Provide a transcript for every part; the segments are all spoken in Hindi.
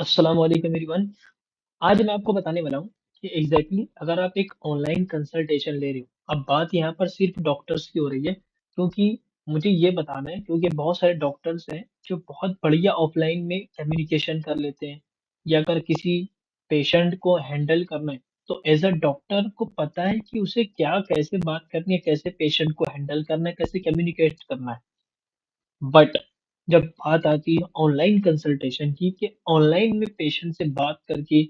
अस्सलाम वालेकुम एवरीवन। आज मैं आपको बताने वाला हूँ कि अगर आप एक ऑनलाइन कंसल्टेशन ले रहे हो, अब बात यहाँ पर सिर्फ डॉक्टर्स की हो रही है, क्योंकि मुझे ये बताना है क्योंकि बहुत सारे डॉक्टर्स हैं जो बहुत बढ़िया ऑफलाइन में कम्युनिकेशन कर लेते हैं, या अगर किसी पेशेंट को हैंडल करना है तो एज अ डॉक्टर को पता है कि उसे क्या कैसे बात करनी है, कैसे पेशेंट को हैंडल करना है, कैसे कम्युनिकेट करना है। बट जब बात आती है ऑनलाइन कंसल्टेशन की, कि ऑनलाइन में पेशेंट से बात करके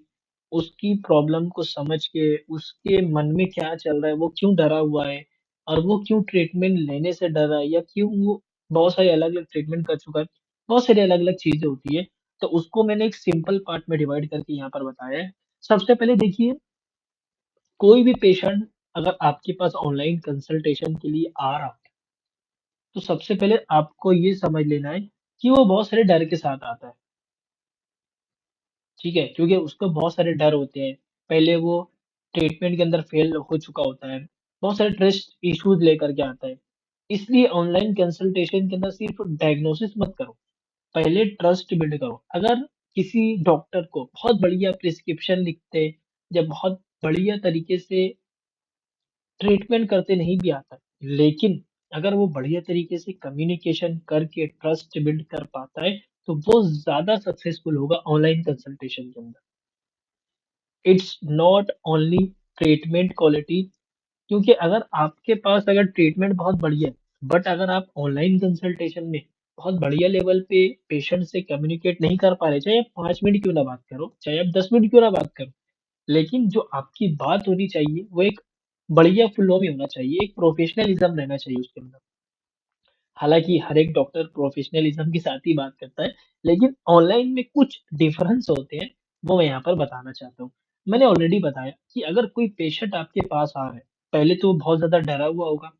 उसकी प्रॉब्लम को समझ के उसके मन में क्या चल रहा है, वो क्यों डरा हुआ है और वो क्यों ट्रीटमेंट लेने से डर रहा है, या क्यों वो बहुत सारे अलग अलग ट्रीटमेंट कर चुका है, बहुत सारी अलग अलग चीजें होती है। तो उसको मैंने एक सिंपल पार्ट में डिवाइड करके यहाँ पर बताया है। सबसे पहले देखिए, कोई भी पेशेंट अगर आपके पास ऑनलाइन कंसल्टेशन के लिए आ रहा है, तो सबसे पहले आपको ये समझ लेना है कि वो बहुत सारे डर के साथ आता है, ठीक है? क्योंकि उसको बहुत सारे डर होते हैं। पहले वो ट्रीटमेंट के अंदर फेल हो चुका होता है, बहुत सारे ट्रस्ट इश्यूज़ लेकर के आता है। इसलिए ऑनलाइन कंसल्टेशन के अंदर सिर्फ डायग्नोसिस मत करो, पहले ट्रस्ट बिल्ड करो। अगर किसी डॉक्टर को बहुत बढ़िया प्रिस्क्रिप्शन लिखते या बहुत बढ़िया तरीके से ट्रीटमेंट करते नहीं भी आता है, लेकिन अगर वो बढ़िया तरीके से कम्युनिकेशन करके ट्रस्ट बिल्ड कर पाता है, तो वो ज़्यादा सक्सेसफुल होगा ऑनलाइन कंसल्टेशन के अंदर। It's not only treatment quality, क्योंकि अगर ट्रीटमेंट बहुत बढ़िया है, बट अगर आप ऑनलाइन कंसल्टेशन में बहुत बढ़िया लेवल पे पेशेंट से कम्युनिकेट नहीं कर पा रहे, चाहे आप 5 मिनट क्यों ना बात करो, चाहे आप 10 मिनट क्यों ना बात करो, लेकिन जो आपकी बात होनी चाहिए वो एक बढ़िया फ्लो में होना चाहिए, एक प्रोफेशनलिज्म रहना चाहिए उसके अंदर। हालाँकि हर एक डॉक्टर प्रोफेशनलिज्म के साथ ही बात करता है, लेकिन ऑनलाइन में कुछ डिफरेंस होते हैं, वो मैं यहाँ पर बताना चाहता हूँ। मैंने ऑलरेडी बताया कि अगर कोई पेशेंट आपके पास आ रहा है, पहले तो वो बहुत ज़्यादा डरा हुआ होगा,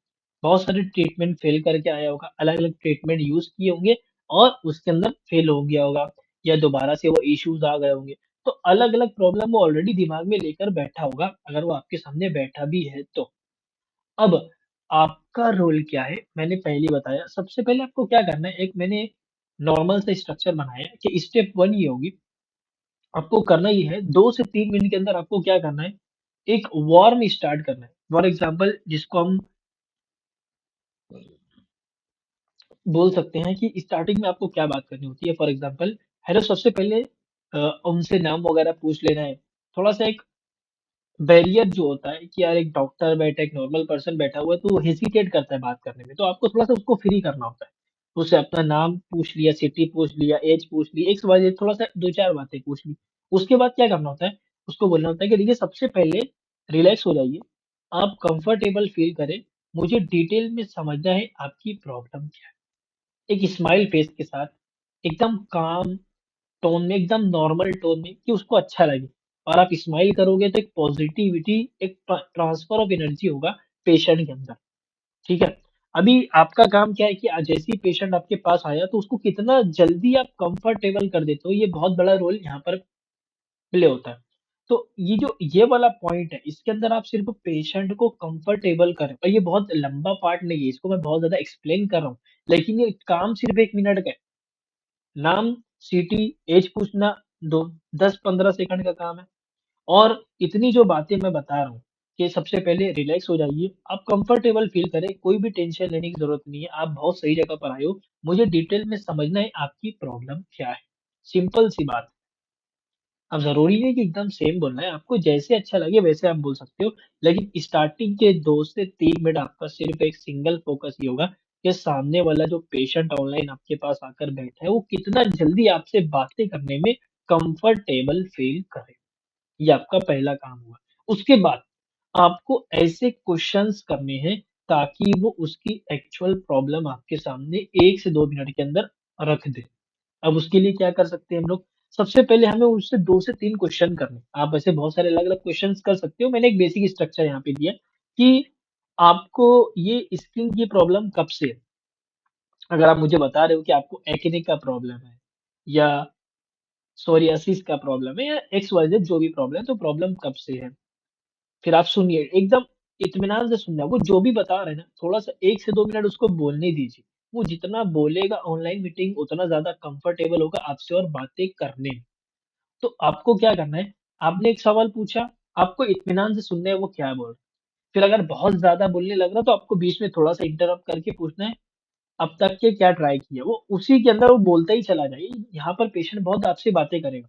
बहुत सारे ट्रीटमेंट फेल करके आया होगा, अलग-अलग ट्रीटमेंट यूज़ किए होंगे और उसके अंदर फेल हो गया होगा, या दोबारा से वो इश्यूज़ आ गए होंगे। तो अलग-अलग प्रॉब्लम वो ऑलरेडी दिमाग में लेकर बैठा होगा, अगर वो आपके सामने बैठा भी है तो। अब आपका रोल क्या है? मैंने पहले ही बताया, सबसे पहले आपको क्या करना है, एक मैंने नॉर्मल सा स्ट्रक्चर बनाया है कि स्टेप 1 ये होगी, आपको करना ये है 2 से 3 मिनट के अंदर आपको क्या करना है, एक वार्म स्टार्ट करना है। फॉर एग्ज़ाम्पल जिसको हम बोल सकते हैं कि स्टार्टिंग में आपको क्या बात करनी होती है, फॉर एग्ज़ाम्पल हेलो, सबसे पहले उनसे नाम वगैरह पूछ लेना है। थोड़ा-सा एक बैरियर जो होता है कि यार एक डॉक्टर बैठा है, एक नॉर्मल पर्सन बैठा हुआ है, तो वो हेसिटेट करता है बात करने में, तो आपको थोड़ा-सा उसको फ्री करना होता है। उससे अपना नाम पूछ लिया, सिटी पूछ लिया, ऐज पूछ ली, एक्स, वाई, ज़ेड, थोड़ा-सा 2-4 बातें पूछ ली। उसके बाद क्या करना होता है, उसको बोलना होता है कि देखिए सबसे पहले रिलैक्स हो जाइए, आप कंफर्टेबल फ़ील करें, मुझे डिटेल में समझना है आपकी प्रॉब्लम क्या है। एक स्माइल फेस के साथ, एकदम काम टोन में, एकदम नॉर्मल टोन में, कि उसको अच्छा लगे। और आप स्माइल करोगे तो एक पॉजिटिविटी, एक ट्रांसफर ऑफ एनर्जी होगा पेशेंट के अंदर, ठीक है? अभी आपका काम क्या है कि जैसे ही पेशेंट आपके पास आया तो उसको कितना जल्दी आप कंफर्टेबल कर देते हो, ये बहुत बड़ा रोल यहाँ पर प्ले होता है। तो ये वाला पॉइंट है, इसके अंदर आप सिर्फ पेशेंट को कंफर्टेबल करें, और ये बहुत लंबा पार्ट नहीं है, इसको मैं बहुत ज़्यादा एक्सप्लेन कर रहा हूँ, लेकिन ये काम सिर्फ 1 मिनट का है। नाम, सिटी, ऐज पूछना, दो 10-15 सेकंड का काम है। और इतनी जो बातें मैं बता रहा हूँ, कि सबसे पहले रिलैक्स हो जाइए, आप कंफर्टेबल फ़ील करें, कोई भी टेंशन लेने की ज़रूरत नहीं है, आप बहुत सही जगह पर आए हो, मुझे डिटेल में समझना है आपकी प्रॉब्लम क्या है। सिंपल सी बात। अब ज़रूरी नहीं कि एकदम सेम बोलना है, आपको जैसे अच्छा लगे वैसे आप बोल सकते हो, लेकिन स्टार्टिंग के 2 से 3 मिनट आपका सिर्फ एक सिंगल फ़ोकस ये होगा कि सामने वाला जो पेशेंट ऑनलाइन आपके पास आकर बैठा है, वो कितना जल्दी आपसे बातें करने में कंफर्टेबल फ़ील करे। ये आपका पहला काम हुआ। उसके बाद आपको ऐसे क्वेश्चन्स करने हैं ताकि वो उसकी एक्चुअल प्रॉब्लम आपके सामने 1 से 2 मिनट के अंदर रख दे। अब उसके लिए क्या कर सकते हैं हम लोग? सबसे पहले हमें उससे 2 से 3 क्वेश्चन करने हैं। आप ऐसे बहुत सारे अलग-अलग क्वेश्चन्स कर सकते हो। मैंने एक बेसिक स्ट्रक्चर यहाँ पे दिया कि आपको ये स्किन की प्रॉब्लम कब से है? अगर आप मुझे बता रहे हो कि आपको एक्ने का प्रॉब्लम है, या सोरियासिस का प्रॉब्लम है, या एक्स वाई ज़ेड जो भी प्रॉब्लम है, तो प्रॉब्लम कब से है? फिर आप सुनिए, एकदम इत्मीनान से सुनना, वो जो भी बता रहे हैं ना, थोड़ा-सा 1 से 2 मिनट उसको बोलने दीजिए। वो जितना बोलेगा ऑनलाइन मीटिंग, उतना ज़्यादा कंफर्टेबल होगा आपसे और बातें करने में। तो आपको क्या करना है, आपने एक सवाल पूछा, आपको इत्मीनान से सुनना है वो क्या बोल रहा है। फिर अगर बहुत ज़्यादा बोलने लग रहा तो आपको बीच में थोड़ा-सा इंटरप्ट करके पूछना है, अब तक के क्या ट्राई किया? वो उसी के अंदर वो बोलता ही चला जाए। यहाँ पर पेशेंट बहुत आपसे बातें करेगा।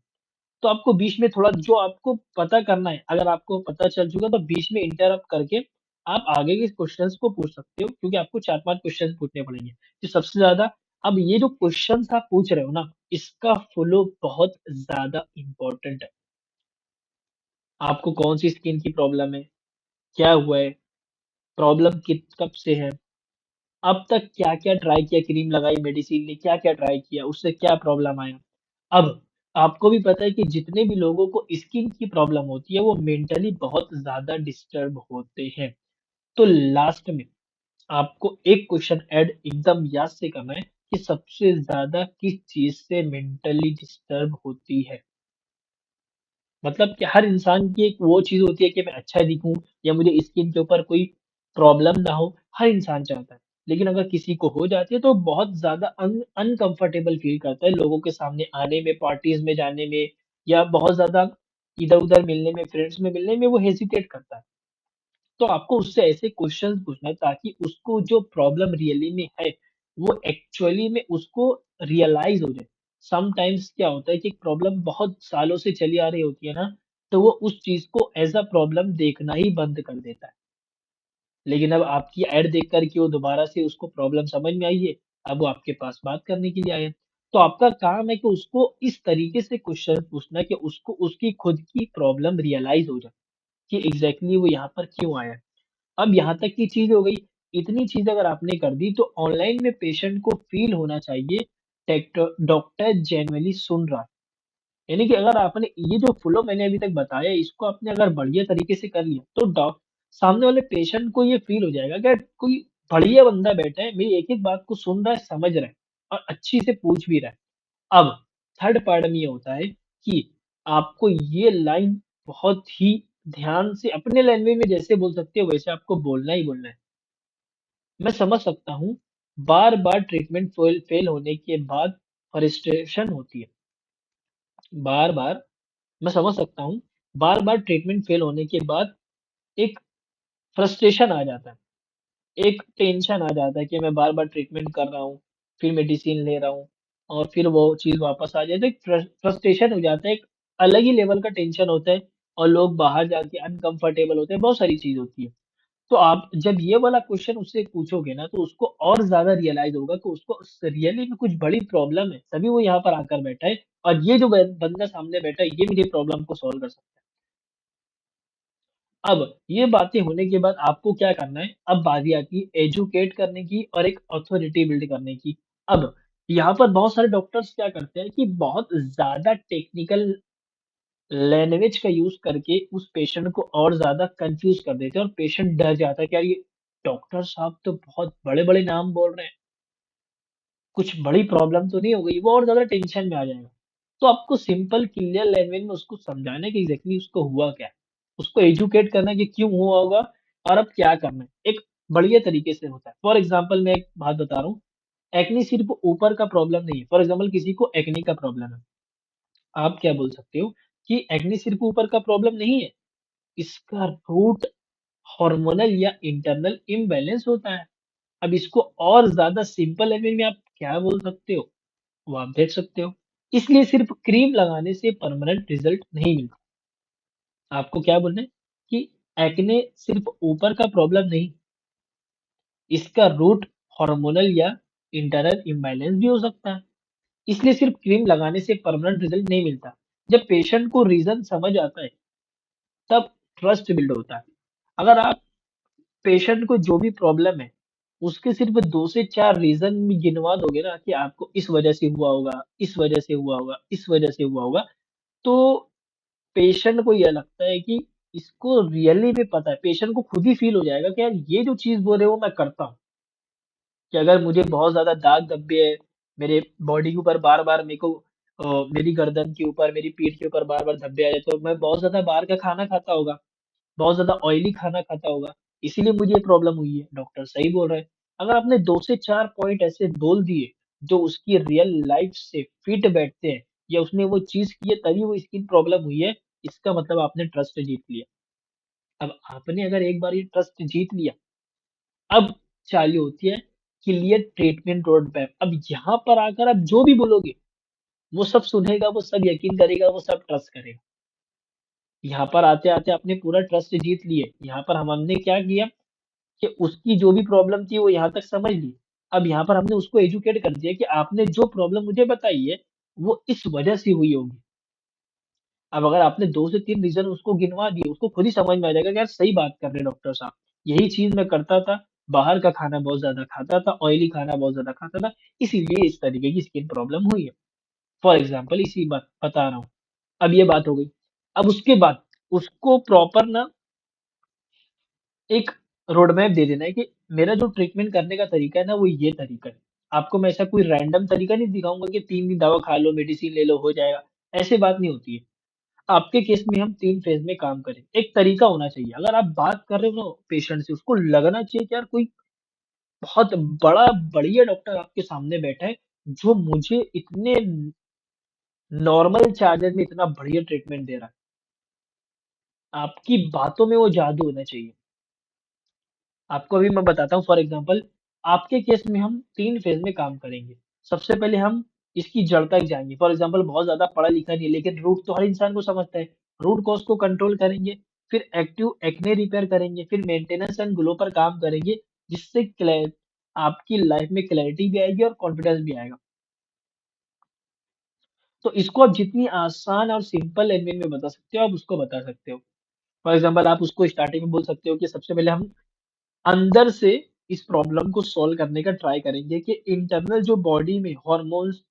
तो आपको बीच में थोड़ा जो आपको पता करना है, अगर आपको पता चल चुका तो बीच में इंटरप्ट करके आप आगे के क्वेश्चंस को पूछ सकते हो क्योंकि आपको 4-5 क्वेश्चंस पूछने पड़ेंगे। तो सबसे ज़्यादा अब ये जो क्वेश्चंस आप पूछ रहे हो ना, इसका फ़ॉलो बहुत ज़्यादा इम्पोर्टेंट है। आपको कौन-सी स्किन की प्रॉब्लम है? क्या हुआ है? प्रॉब्लम कित कब से है? अब तक क्या-क्या ट्राई किया? क्रीम लगाई, मेडिसिन ली, क्या-क्या ट्राई किया? उससे क्या प्रॉब्लम आया? अब आपको भी पता है कि जितने भी लोगों को स्किन की प्रॉब्लम होती है, वो मेंटली बहुत ज़्यादा डिस्टर्ब होते हैं। तो लास्ट में आपको एक क्वेश्चन ऐड एकदम याद से करना है कि सबसे ज़्यादा किस चीज़ से मेंटली डिस्टर्ब होती है? मतलब कि हर इंसान की एक वो चीज़ होती है कि मैं अच्छा दिखूँ या मुझे स्किन के ऊपर कोई प्रॉब्लम ना हो, हर इंसान चाहता है। लेकिन अगर किसी को हो जाती है तो बहुत ज़्यादा अनकंफर्टेबल फ़ील करता है लोगों के सामने आने में, पार्टीज़ में जाने में या बहुत ज़्यादा इधर-उधर मिलने में, फ्रेंड्स में मिलने में वो हेजिटेट करता है। तो आपको उससे ऐसे क्वेश्चंस पूछना है ताकि उसको जो प्रॉब्लम रियली में है, वो एक्चुअली में उसको रियलाइज़ हो जाए। समटाइम्स क्या होता है कि एक प्रॉब्लम बहुत सालों से चली आ रही होती है ना, तो वो उस चीज़ को एज़ अ प्रॉब्लम देखना ही बंद कर देता है। लेकिन अब आपकी ऐड देख कर के वो दोबारा से उसको प्रॉब्लम समझ में आई है, अब वो आपके पास बात करने के लिए आया है। तो आपका काम है कि उसको इस तरीके से क्वेश्चन पूछना है कि उसको उसकी खुद की प्रॉब्लम रियलाइज़ हो जाए, कि एग्ज़ैक्टली वो यहाँ पर क्यों आया है। अब यहाँ तक की चीज़ हो गई, इतनी चीज़ अगर आपने कर दी तो ऑनलाइन में पेशेंट को फ़ील होना चाहिए डॉक्टर जेनुइनली सुन रहा है। यानी कि अगर आपने ये जो फ़्लो मैंने अभी तक बताया इसको आपने अगर बढ़िया तरीके से कर लिया तो सामने वाले पेशेंट को ये फ़ील हो जाएगा कि कोई बढ़िया बंदा बैठा है, मेरी एक-एक बात को सुन रहा है, समझ रहा है और अच्छी से पूछ भी रहा है। अब थर्ड पार्ट में ये होता है कि आपको ये लाइन बहुत ही ध्यान से अपने लैंग्वेज में जैसे बोल सकते हो वैसे आपको बोलना ही बोलना है। मैं समझ सकता हूँ, बार-बार ट्रीटमेंट फ़ेल होने के बाद फ्रस्ट्रेशन होती है। बार-बार मैं समझ सकता हूँ, बार-बार ट्रीटमेंट फ़ेल होने के बाद एक फ्रस्ट्रेशन आ जाता है। एक टेंशन आ जाता है कि मैं बार-बार ट्रीटमेंट कर रहा हूँ, फिर मेडिसिन ले रहा हूँ और फिर वो चीज़ वापस आ जाए तो एक फ्रस्ट्रेशन हो जाता है, एक अलग ही लेवल का टेंशन होता है और लोग बाहर जाके अनकंफर्टेबल होते हैं, बहुत सारी चीज़ होती है। तो आप जब ये वाला क्वेश्चन उससे पूछोगे ना, तो उसको और ज़्यादा रियलाइज़ होगा कि उसको रियली में कुछ बड़ी प्रॉब्लम है, तभी वो यहाँ पर आकर बैठा है और ये जो बंदा सामने बैठा है, ये मेरी प्रॉब्लम को सॉल्व कर सकता है। अब ये बातें होने के बाद आपको क्या करना है, अब बारी आती है एजुकेट करने की और एक अथॉरिटी बिल्ड करने की। अब यहाँ पर बहुत सारे डॉक्टर्स क्या करते हैं कि बहुत ज़्यादा टेक्निकल लैंग्वेज का यूज़ करके उस पेशेंट को और ज़्यादा कन्फ्यूज़ कर देते हैं और पेशेंट डर जाता है कि यार ये डॉक्टर साहब तो बहुत बड़े-बड़े नाम बोल रहे हैं, कुछ बड़ी प्रॉब्लम तो नहीं हो गई? वो और ज़्यादा टेंशन में आ जाएगा। तो आपको सिंपल क्लियर लैंग्वेज में उसको समझाना है कि एग्ज़ैक्टली उसको हुआ क्या है? उसको एजुकेट करना है कि क्यों हुआ होगा और अब क्या करना है? एक बढ़िया तरीके से होता है। फॉर एग्ज़ाम्पल मैं एक बात बता रहा हूँ, एक्ने सिर्फ़ ऊपर का प्रॉब्लम नहीं है। फॉर एग्ज़ाम्पल किसी को एक्ने का प्रॉब्लम है। आप क्या बोल सकते हो कि एक्ने सिर्फ़ ऊपर का प्रॉब्लम नहीं है, इसका रूट हार्मोनल या इंटरनल इम्बैलेंस होता है। अब इसको और ज़्यादा सिंपल लैंग्वेज में आप क्या बोल सकते हो, वो आप देख सकते हो। इसलिए सिर्फ़ क्रीम लगाने से परमानेंट रिज़ल्ट नहीं मिलता। आपको क्या बोलना है कि एक्ने सिर्फ़ ऊपर का प्रॉब्लम नहीं, इसका रूट हार्मोनल या इंटरनल इम्बैलेंस भी हो सकता है। इसलिए सिर्फ़ क्रीम लगाने से परमानेंट रिज़ल्ट नहीं मिलता। जब पेशेंट को रीज़न समझ आता है, तब ट्रस्ट बिल्ड होता है। अगर आप पेशेंट को जो भी प्रॉब्लम है, उसके सिर्फ़ 2 से 4 रीज़न गिनवा दोगे ना कि आपको इस वजह से हुआ होगा, इस वजह से हुआ होगा, इस वजह से हुआ होगा, तो पेशेंट को ये लगता है कि इसको रियली में पता है। पेशेंट को खुद ही फ़ील हो जाएगा कि यार ये जो चीज़ बोल रहे हो मैं करता हूँ। कि अगर मुझे बहुत ज़्यादा दाग धब्बे है, मेरे बॉडी के ऊपर बार-बार मेरे को मेरी गर्दन के ऊपर, मेरी पीठ के ऊपर बार-बार धब्बे आ जाए, तो मैं बहुत ज़्यादा बाहर का खाना खाता होगा। बहुत ज़्यादा ऑयली खाना खाता होगा, इसीलिए मुझे ये प्रॉब्लम हुई है। डॉक्टर सही बोल रहा है। अगर आपने 2 से 4 पॉइंट ऐसे बोल दिए, जो उसकी रियल लाइफ़ से फिट बैठते हैं, या उसने वो चीज़ की है तभी वो स्किन प्रॉब्लम हुई है, इसका मतलब आपने ट्रस्ट जीत लिया। अब आपने अगर एक बार ये ट्रस्ट जीत लिया, अब चालू होती है क्लियर ट्रीटमेंट रोड मैप। अब यहाँ पर आकर आप जो भी बोलोगे, वो सब सुनेगा, वो सब यकीन करेगा, वो सब ट्रस्ट करेगा। यहाँ पर आते-आते आपने पूरा ट्रस्ट जीत लिए। यहाँ पर हमने क्या किया कि उसकी जो भी प्रॉब्लम थी वो यहाँ तक समझ ली। अब यहाँ पर हमने उसको एजुकेट कर दिया कि आपने जो प्रॉब्लम मुझे बताई है, वो इस वजह से हुई होगी। अब अगर आपने 2 से 3 रीज़न उसको गिनवा दिए, उसको खुद ही समझ में आ जाएगा कि यार सही बात कर रहे हैं डॉक्टर साहब। यही चीज़ मैं करता था, बाहर का खाना बहुत ज़्यादा खाता था, ऑयली खाना बहुत ज़्यादा खाता था, इसीलिए इस तरीके की स्किन प्रॉब्लम हुई है। फॉर एग्ज़ाम्पल इसी बात बता रहा हूँ। अब ये बात हो गई। अब उसके बाद उसको प्रॉपर ना एक रोड मैप दे देना है कि मेरा जो ट्रीटमेंट करने का तरीका है ना, वो ये तरीका है। आपको मैं ऐसा कोई रैंडम तरीका नहीं दिखाऊँगा कि 3 दिन दवा खा लो, मेडिसिन ले लो, हो जाएगा। ऐसे बात नहीं होती है। आपके केस में हम 3 फेज़ में काम करें। एक तरीका होना चाहिए। अगर आप बात कर रहे हो ना पेशेंट से, उसको लगना चाहिए कि यार कोई बहुत बड़ा बढ़िया डॉक्टर आपके सामने बैठा है, जो मुझे इतने नॉर्मल चार्जेज़ में इतना बढ़िया ट्रीटमेंट दे रहा है। आपकी बातों में वो जादू होना चाहिए। आपको अभी मैं बताता हूँ फॉर एग्ज़ाम्पल आपके केस में हम 3 फ़ेज़ में काम करेंगे। सबसे पहले हम इसकी जड़ तक जाएँगे। फॉर एग्ज़ाम्पल बहुत ज़्यादा पढ़ा-लिखा नहीं है लेकिन रूट तो हर इंसान को समझता है। रूट कॉज़ को कंट्रोल करेंगे, फिर एक्टिव एक्ने रिपेयर करेंगे, फिर मेंटेनेंस एंड ग्लो पर काम करेंगे, जिससे आपकी लाइफ़ में क्लैरिटी भी आएगी और कॉन्फिडेंस भी आएगा। तो इसको आप जितनी आसान और सिंपल लैंग्वेज में बता सकते हो, आप उसको बता सकते हो। फॉर एग्ज़ाम्पल आप उसको स्टार्टिंग में बोल सकते हो कि सबसे पहले हम अंदर से इस प्रॉब्लम को सॉल्व करने का ट्राई करेंगे कि इंटरनल जो बॉडी में हॉर्मोन्स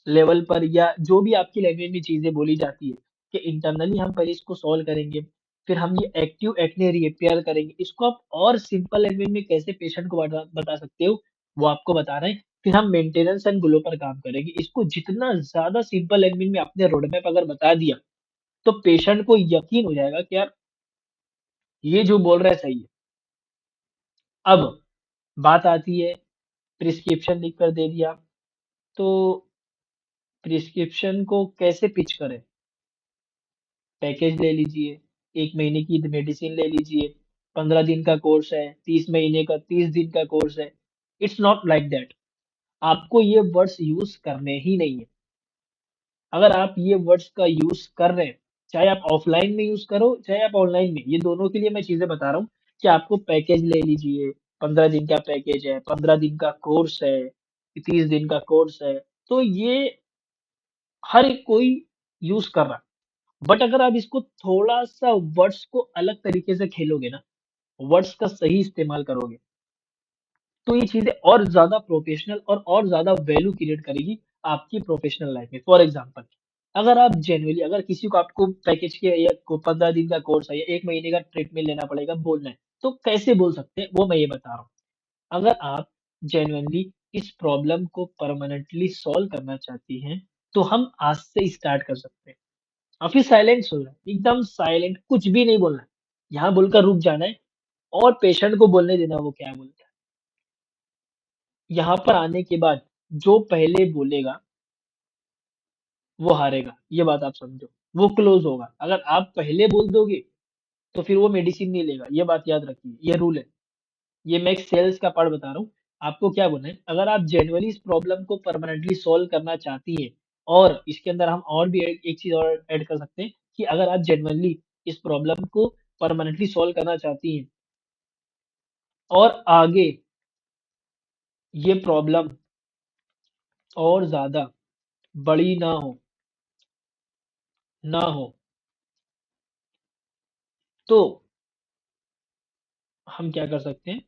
लेवल पर या जो भी आपकी लैंग्वेज में चीज़ें बोली जाती है कि इंटरनली हम पहले इसको सॉल्व करेंगे, फिर हम ये एक्टिव एक्ने रिपेयर करेंगे। इसको आप और सिंपल लैंग्वेज में कैसे पेशेंट को बता बता सकते हो, वो आपको बता रहे हैं। फिर हम मेंटेनेंस एंड ग्लो पर काम करेंगे। इसको जितना ज़्यादा सिंपल लैंग्वेज में आपने रोड मैप अगर बता दिया, तो पेशेंट को यकीन हो जाएगा कि यार ये जो बोल रहा है सही है। अब बात आती है प्रिस्क्रिप्शन लिख कर दे दिया, तो प्रिस्क्रिप्शन को कैसे पिच करें? पैकेज ले लीजिए, 1 महीने की मेडिसिन ले लीजिए, 15 दिन का कोर्स है, 30 महीने का 30 दिन का कोर्स है। It's not like that. आपको ये वर्ड्स यूज़ करने ही नहीं है। अगर आप ये वर्ड्स का यूज़ कर रहे हैं, चाहे आप ऑफ़लाइन में यूज़ करो, चाहे आप ऑनलाइन में, ये दोनों के लिए मैं चीज़ें बता रहा हूँ कि आपको पैकेज ले लीजिए, 15 दिन का पैकेज है, 15 दिन का कोर्स है, 30 दिन का कोर्स है। तो ये हर एक कोई यूज़ कर रहा है। बट अगर आप इसको थोड़ा-सा वर्ड्स को अलग तरीके से खेलोगे ना, वर्ड्स का सही इस्तेमाल करोगे, तो ये चीज़ें और ज़्यादा प्रोफ़ेशनल और ज़्यादा वैल्यू क्रिएट करेगी आपकी प्रोफ़ेशनल लाइफ़ में। फॉर एग्ज़ाम्पल अगर आप जेनुइनली अगर किसी को आपको पैकेज के या को 15 दिन का कोर्स है या 1 महीने का ट्रीटमेंट लेना पड़ेगा, बोलना है, तो कैसे बोल सकते हैं, वो मैं ये बता रहा हूँ। अगर आप जेनुइनली इस प्रॉब्लम को परमानेंटली सॉल्व करना चाहती हैं, तो हम आज से स्टार्ट कर सकते हैं। और फिर साइलेंस हो रहा है, एकदम साइलेंट, कुछ भी नहीं बोलना है। यहाँ बोलकर रुक जाना है और पेशेंट को बोलने देना वो क्या बोलता है। यहाँ पर आने के बाद जो पहले बोलेगा, वो हारेगा, ये बात आप समझो। वो क्लोज़ होगा। अगर आप पहले बोल दोगे, तो फिर वो मेडिसिन नहीं लेगा, ये बात याद रखिए, ये रूल है। ये मैं एक सेल्स का पार्ट बता रहा हूँ। आपको क्या बोलना है, अगर आप जेनुइनली इस प्रॉब्लम को परमानेंटली सॉल्व करना चाहती हैं और इसके अंदर हम और भी एक चीज़ और ऐड कर सकते हैं कि अगर आप जेनुइनली इस प्रॉब्लम को परमानेंटली सॉल्व करना चाहती हैं और आगे ये प्रॉब्लम और ज़्यादा बड़ी ना हो, तो हम क्या कर सकते हैं,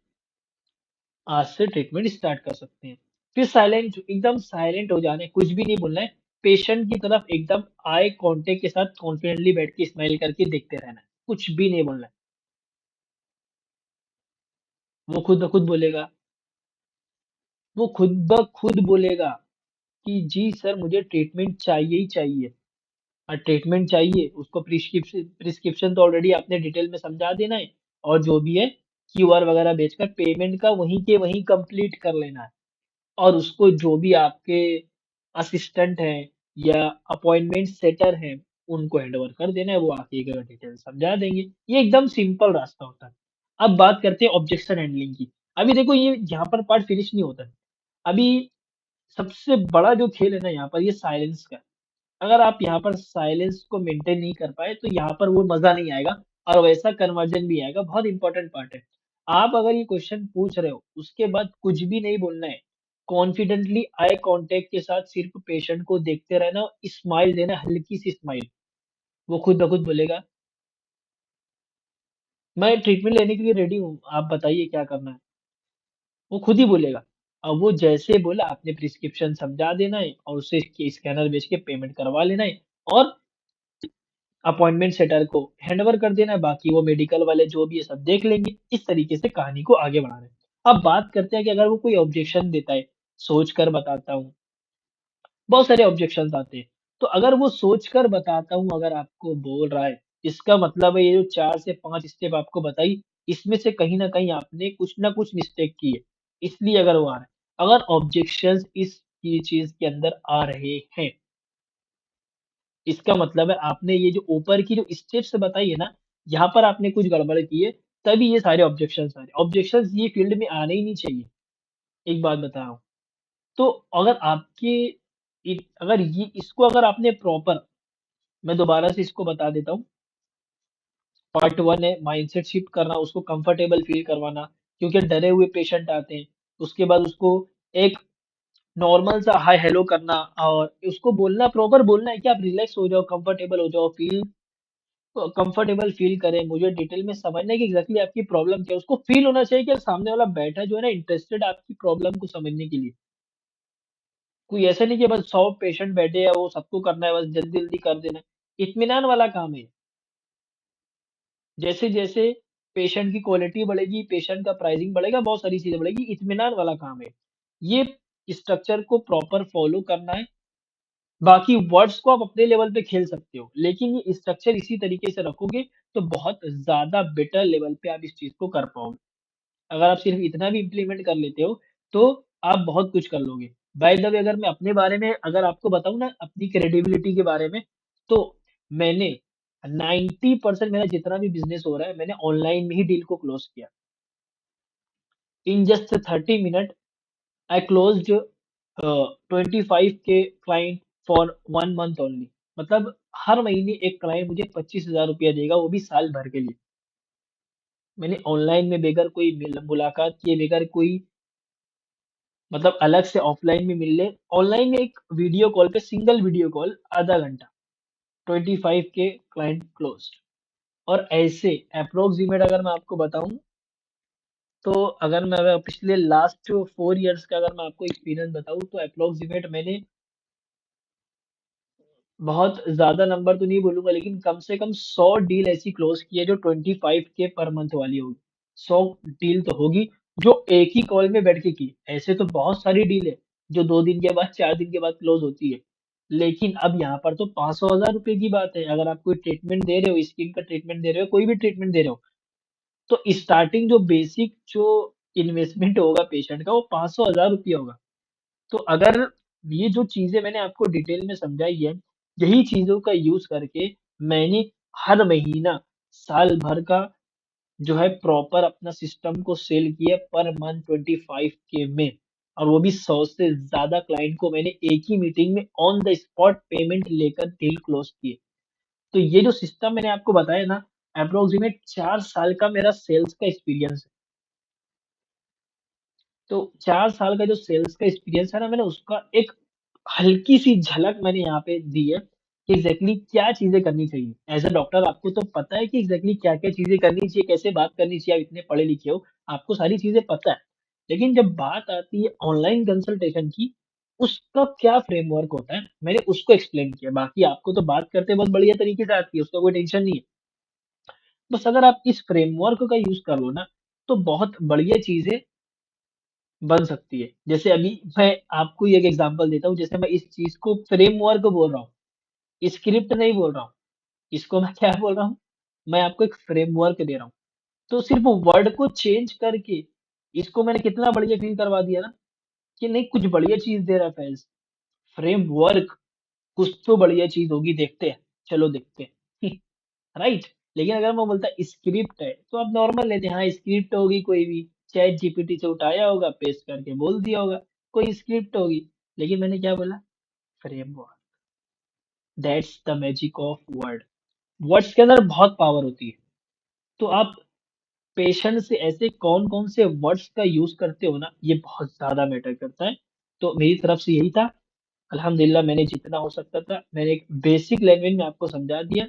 आज से ट्रीटमेंट स्टार्ट कर सकते हैं। फिर साइलेंट एकदम साइलेंट हो जाना है, कुछ भी नहीं बोलना है। पेशेंट की तरफ एकदम आई कॉन्टैक्ट के साथ कॉन्फिडेंटली बैठ के स्माइल करके देखते रहना है। कुछ भी नहीं बोलना है। वो खुद ब खुद बोलेगा वो खुद ब खुद बोलेगा कि जी सर मुझे ट्रीटमेंट चाहिए ही चाहिए। और ट्रीटमेंट चाहिए उसको प्रिस्क्रिप्शन तो ऑलरेडी आपने डिटेल में समझा देना है और जो भी है क्यूआर वगैरह भेजकर पेमेंट का वहीं के वहीं कंप्लीट कर लेना है। और उसको जो भी आपके असिस्टेंट हैं या अपॉइंटमेंट सेटर हैं, उनको हैंडओवर कर देना है, वो आके एक डिटेल समझा देंगे। ये एकदम सिंपल रास्ता होता है। अब बात करते हैं ऑब्जेक्शन हैंडलिंग की। अभी देखो ये यहाँ पर पार्ट फिनिश नहीं होता है। अभी सबसे बड़ा जो खेल है ना यहाँ पर, ये साइलेंस का है। अगर आप यहाँ पर साइलेंस को मेंटेन नहीं कर पाए, तो यहाँ पर वो मज़ा नहीं आएगा और वैसा कन्वर्जन भी आएगा। बहुत इंपॉर्टेंट पार्ट है। आप अगर ये क्वेश्चन पूछ रहे हो, उसके बाद कुछ भी नहीं बोलना है। कॉन्फिडेंटली आई कॉन्टैक्ट के साथ सिर्फ पेशेंट को देखते रहना, स्माइल देना, हल्की-सी स्माइल। वो खुद ब खुद बोलेगा, "मैं ट्रीटमेंट लेने के लिए रेडी हूँ, आप बताइए क्या करना है?" वो खुद ही बोलेगा। अब वो जैसे बोला, आपने प्रिस्क्रिप्शन समझा देना है और उसे स्कैनर भेज के पेमेंट करवा लेना है और अपॉइंटमेंट सेटर को हैंडओवर कर देना है, बाकी वो मेडिकल वाले जो भी है सब देख लेंगे। इस तरीके से कहानी को आगे बढ़ा रहे हैं। अब बात करते हैं कि अगर वो कोई ऑब्जेक्शन देता है, सोच कर बताता हूँ, बहुत सारे ऑब्जेक्शंस आते हैं। तो अगर वो सोच कर बताता हूँ अगर आपको बोल रहा है, इसका मतलब है ये जो 4 से 5 स्टेप आपको बताई, इसमें से कहीं न कहीं आपने कुछ न कुछ मिस्टेक की है, इसलिए अगर वो आ रहा है। अगर ऑब्जेक्शंस इस ये चीज़ के अंदर आ रहे हैं, इसका मतलब है आपने ये जो ऊपर की जो स्टेप्स बताई है ना, यहाँ पर आपने कुछ गड़बड़ की है, तभी ये सारे ऑब्जेक्शंस आ रहे हैं। ऑब्जेक्शंस ये फील्ड में आने ही नहीं चाहिए, एक बात बता रहा हूँ। तो अगर आपके अगर ये इसको अगर आपने प्रॉपर, मैं दोबारा से इसको बता देता हूँ। पार्ट 1 है माइंडसेट शिफ्ट करना, उसको कंफर्टेबल फ़ील करवाना, क्योंकि डरे हुए पेशेंट आते हैं। उसके बाद उसको एक नॉर्मल सा हाय हेलो करना और उसको बोलना, प्रॉपर बोलना है कि आप रिलैक्स हो जाओ, कंफर्टेबल हो जाओ, कंफर्टेबल फ़ील करें। मुझे डिटेल में समझना है कि एग्ज़ैक्टली आपकी प्रॉब्लम क्या है। उसको फ़ील होना चाहिए कि सामने वाला बैठा जो है ना, इंटरेस्टेड आपकी प्रॉब्लम को समझने के लिए। कोई ऐसा नहीं कि बस 100 पेशेंट बैठे हैं, वो सबको करना है, बस जल्दी-जल्दी कर देना है। इत्मीनान वाला काम है। जैसे-जैसे पेशेंट की क्वालिटी बढ़ेगी, पेशेंट का प्राइसिंग बढ़ेगा, बहुत सारी चीज़ें बढ़ेगी, इत्मीनान वाला काम है। ये स्ट्रक्चर को प्रॉपर फ़ॉलो करना है, बाकी वर्ड्स को आप अपने लेवल पे खेल सकते हो, लेकिन ये स्ट्रक्चर इसी तरीके से रखोगे, तो बहुत ज़्यादा बेटर लेवल पे आप इस चीज़ को कर पाओगे। अगर आप सिर्फ़ इतना भी इम्प्लीमेंट कर लेते हो, तो आप बहुत कुछ कर लोगे। बाय द वे अगर मैं अपने बारे में अगर आपको बताऊँ ना, अपनी क्रेडिबिलिटी के बारे में, तो मैंने 90% मेरा जितना भी बिज़नेस हो रहा है, मैंने ऑनलाइन में ही डील को क्लोज़ किया। In just 30 minute I closed 25K client for 1 month only. मतलब हर महीने एक क्लाइंट मुझे ₹25,000 देगा, वो भी साल भर के लिए। मैंने ऑनलाइन में बगैर कोई मुलाकात किए, बगैर कोई मतलब अलग से ऑफलाइन में मिल ले, ऑनलाइन में एक वीडियो कॉल पे, सिंगल वीडियो कॉल आधा घंटा, 25 के क्लाइंट क्लोज्ड। और ऐसे अप्रोक्सीमेट अगर मैं आपको बताऊं, तो अगर मैं अगर पिछले लास्ट 4 इयर्स का अगर मैं आपको एक्सपीरियंस बताऊं, तो अप्रोक्सीमेट मैंने बहुत ज्यादा नंबर तो नहीं बोलूंगा, लेकिन कम से कम 100 डील ऐसी क्लोज की है जो 25 के पर मंथ वाली होगी। 100 डील तो होगी जो एक ही कॉल में बैठ के की। ऐसे तो बहुत सारी डील है जो 2 दिन के बाद, 4 दिन के बाद क्लोज होती है, लेकिन अब यहाँ पर तो 500,000 रुपए की बात है। अगर आप कोई ट्रीटमेंट दे रहे हो, स्किन का ट्रीटमेंट दे रहे हो, कोई भी ट्रीटमेंट दे रहे हो, तो स्टार्टिंग जो बेसिक जो इन्वेस्टमेंट होगा पेशेंट का, वो 500,000 रुपया होगा। तो अगर ये जो चीज़ें मैंने आपको डिटेल में समझाई है, यही चीज़ों का यूज़ करके मैंने हर महीना, साल भर का जो है प्रॉपर अपना सिस्टम को सेल किया पर मंथ 25K में, और वो भी 100 से ज़्यादा क्लाइंट को मैंने एक ही मीटिंग में ऑन द स्पॉट पेमेंट लेकर डील क्लोज़ किए। तो ये जो सिस्टम मैंने आपको बताया ना, अप्रोक्सिमेट 4 साल का मेरा सेल्स का एक्सपीरियंस है। तो 4 साल का जो सेल्स का एक्सपीरियंस है ना, मैंने उसका एक हल्की-सी झलक मैंने यहाँ पे दी है कि एग्ज़ैक्टली क्या चीज़ें करनी चाहिए। एज़ अ डॉक्टर आपको तो पता है कि एग्ज़ैक्टली क्या-क्या चीज़ें करनी चाहिए, कैसे बात करनी चाहिए, आप इतने पढ़े-लिखे हो, आपको सारी चीज़ें पता है। लेकिन जब बात आती है ऑनलाइन कंसल्टेशन की, उसका क्या फ्रेमवर्क होता है, मैंने उसको एक्सप्लेन किया। बाकी आपको तो बात करते बहुत बढ़िया तरीके से आती है, उसका कोई टेंशन नहीं है। बस अगर आप इस फ्रेमवर्क का यूज़ कर लो ना, तो बहुत बढ़िया चीज़ें बन सकती है। जैसे अभी मैं आपको एक एग्ज़ाम्पल देता हूँ, जैसे मैं इस चीज़ को फ्रेमवर्क बोल रहा हूँ, स्क्रिप्ट नहीं बोल रहा हूँ। इसको मैं क्या बोल रहा हूँ? मैं आपको एक फ्रेमवर्क दे रहा हूँ। तो सिर्फ़ वर्ड को चेंज करके इसको मैंने कितना बढ़िया फ़ील करवा दिया ना, कि नहीं कुछ बढ़िया चीज़ दे रहा है फ़ैज़। फ्रेमवर्क, कुछ तो बढ़िया चीज होगी, देखते हैं, चलो देखते हैं। राइट। लेकिन अगर मैं बोलता स्क्रिप्ट है तो आप नॉर्मल लेते हैं, हाँ स्क्रिप्ट होगी, कोई भी चैट जीपीटी से उठाया होगा, पेस्ट करके बोल दिया होगा, कोई स्क्रिप्ट होगी। लेकिन मैंने क्या बोला? Framework. That's the magic of word. Words के अंदर बहुत पावर होती है। तो आप पेशेंस से ऐसे कौन कौन से वर्ड्स का यूज करते हो ना, ये बहुत ज्यादा मैटर करता है। तो मेरी तरफ से यही था। अल्हम्दुलिल्लाह मैंने जितना हो सकता था मैंने एक बेसिक लैंग्वेज में आपको समझा दिया।